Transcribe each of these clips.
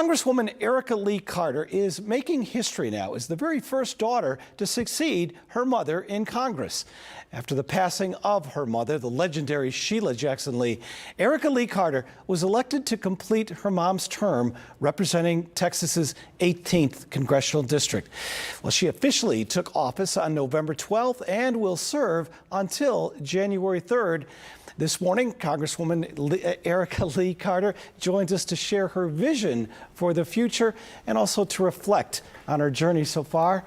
Congresswoman Erica Lee Carter is making history now as the very first daughter to succeed her mother in Congress. After the passing of her mother, the legendary Sheila Jackson Lee, Erica Lee Carter was elected to complete her mom's term representing Texas's 18th Congressional District. Well, she officially took office on November 12th and will serve until January 3rd. This morning, Congresswoman Erica Lee Carter joins us to share her vision for the future and also to reflect on her journey so far.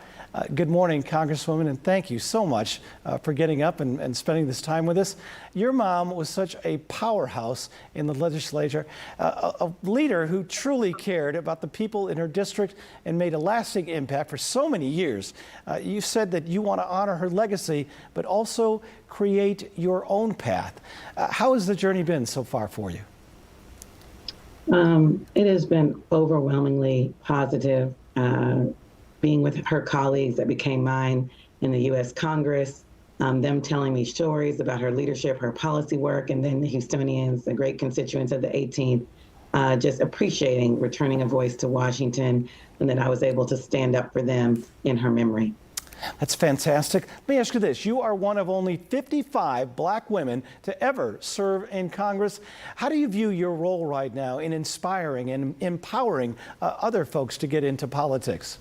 Good morning, Congresswoman, and thank you so much for getting up and spending this time with us. Your mom was such a powerhouse in the legislature, a leader who truly cared about the people in her district and made a lasting impact for so many years. You said that you want to honor her legacy, but also create your own path. How has the journey been so far for you? It has been overwhelmingly positive. Being with her colleagues that became mine in the U.S. Congress, them telling me stories about her leadership, her policy work, and then the Houstonians, the great constituents of the 18th, just appreciating returning a voice to Washington, and that I was able to stand up for them in her memory. That's fantastic. Let me ask you this. You are one of only 55 black women to ever serve in Congress. How do you view your role right now in inspiring and empowering other folks to get into politics?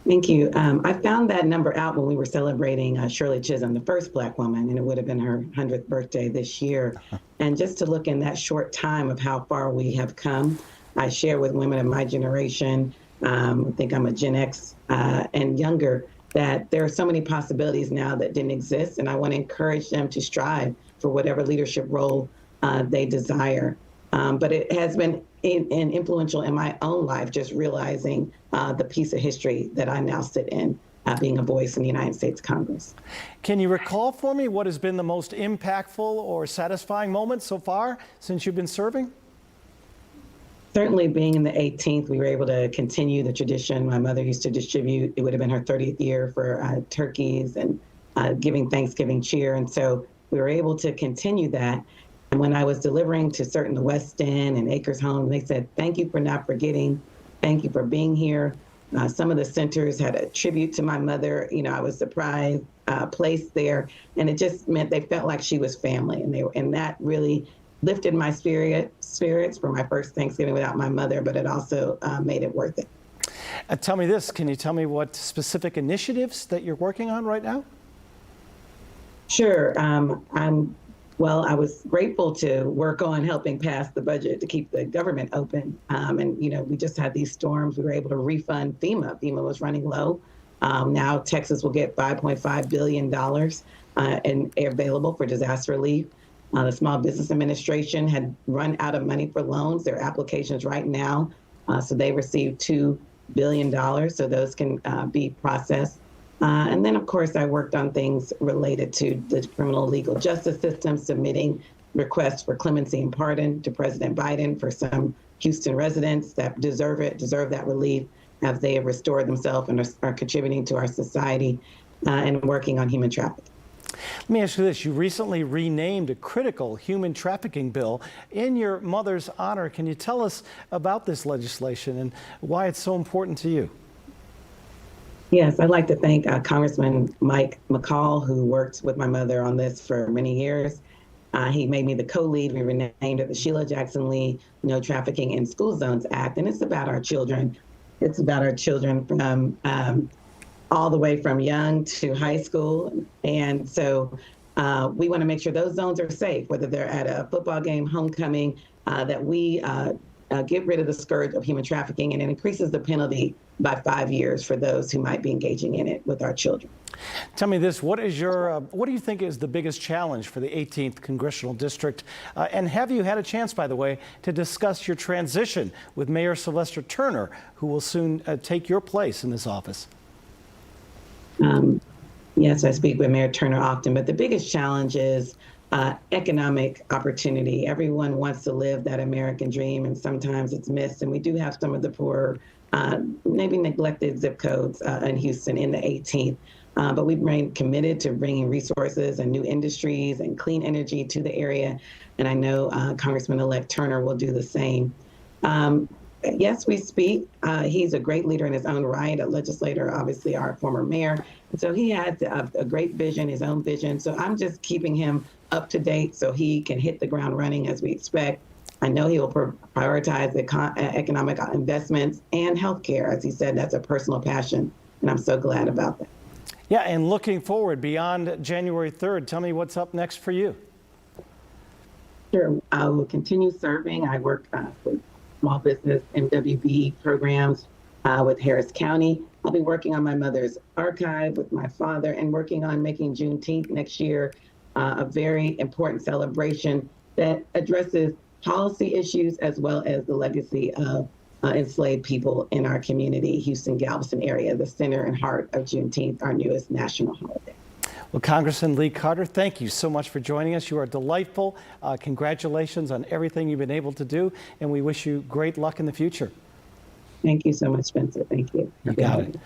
Thank you. I found that number out when we were celebrating Shirley Chisholm, the first black woman, and it would have been her 100th birthday this year. And just to look in that short time of how far we have come, I share with women of my generation, I think I'm a Gen X and younger, that there are so many possibilities now that didn't exist. And I want to encourage them to strive for whatever leadership role they desire. But it has been influential in my own life, just realizing the piece of history that I now sit in, being a voice in the United States Congress. Can you recall for me what has been the most impactful or satisfying moment so far since you've been serving? Certainly being in the 18th, we were able to continue the tradition. My mother used to distribute, it would have been her 30th year for turkeys and giving Thanksgiving cheer. And so we were able to continue that. And when I was delivering to certain the West End and Acres Home, they said, "Thank you for not forgetting. Thank you for being here." Some of the centers had a tribute to my mother. You know, I was surprised, placed there, and it just meant they felt like she was family, and that really lifted my spirits for my first Thanksgiving without my mother, but it also made it worth it. Tell me this, can you tell me what specific initiatives that you're working on right now? Sure. Well, I was grateful to work on helping pass the budget to keep the government open. And, you know, we just had these storms. We were able to refund FEMA. FEMA was running low. Now Texas will get $5.5 billion and available for disaster relief. The Small Business Administration had run out of money for loans. Their applications right now, so they received $2 billion, so those can be processed. And then, of course, I worked on things related to the criminal legal justice system, submitting requests for clemency and pardon to President Biden for some Houston residents that deserve that relief as they have restored themselves and are contributing to our society, and working on human trafficking. Let me ask you this. You recently renamed a critical human trafficking bill in your mother's honor. Can you tell us about this legislation and why it's so important to you? Yes, I'd like to thank Congressman Mike McCall, who worked with my mother on this for many years. He made me the co-lead. We renamed it the Sheila Jackson Lee No Trafficking in School Zones Act, and it's about our children. It's about our children from all the way from young to high school. And so we want to make sure those zones are safe, whether they're at a football game, homecoming, that we get rid of the scourge of human trafficking, and it increases the penalty by 5 years for those who might be engaging in it with our children. Tell me this, what do you think is the biggest challenge for the 18th Congressional District? And have you had a chance, by the way, to discuss your transition with Mayor Sylvester Turner, who will soon take your place in this office? Yes, I speak with Mayor Turner often, but the biggest challenge is economic opportunity. Everyone wants to live that American dream, and sometimes it's missed. And we do have some of the poor, maybe neglected zip codes in Houston in the 18th. But we remain committed to bringing resources and new industries and clean energy to the area. And I know Congressman-elect Turner will do the same. Yes, we speak. He's a great leader in his own right, a legislator, obviously our former mayor. And so he had a great vision, his own vision. So I'm just keeping him up to date so he can hit the ground running as we expect. I know he will prioritize the economic investments and healthcare. As he said, that's a personal passion. And I'm so glad about that. Yeah, and looking forward beyond January 3rd, tell me what's up next for you. Sure. I will continue serving. I work with small business MWB programs with Harris County. I'll be working on my mother's archive with my father and working on making Juneteenth next year a very important celebration that addresses policy issues as well as the legacy of enslaved people in our community, Houston, Galveston area, the center and heart of Juneteenth, our newest national holiday. Well, Congressman Lee Carter, thank you so much for joining us. You are delightful. Congratulations on everything you've been able to do, and we wish you great luck in the future. Thank you so much, Spencer. Thank you. You got it.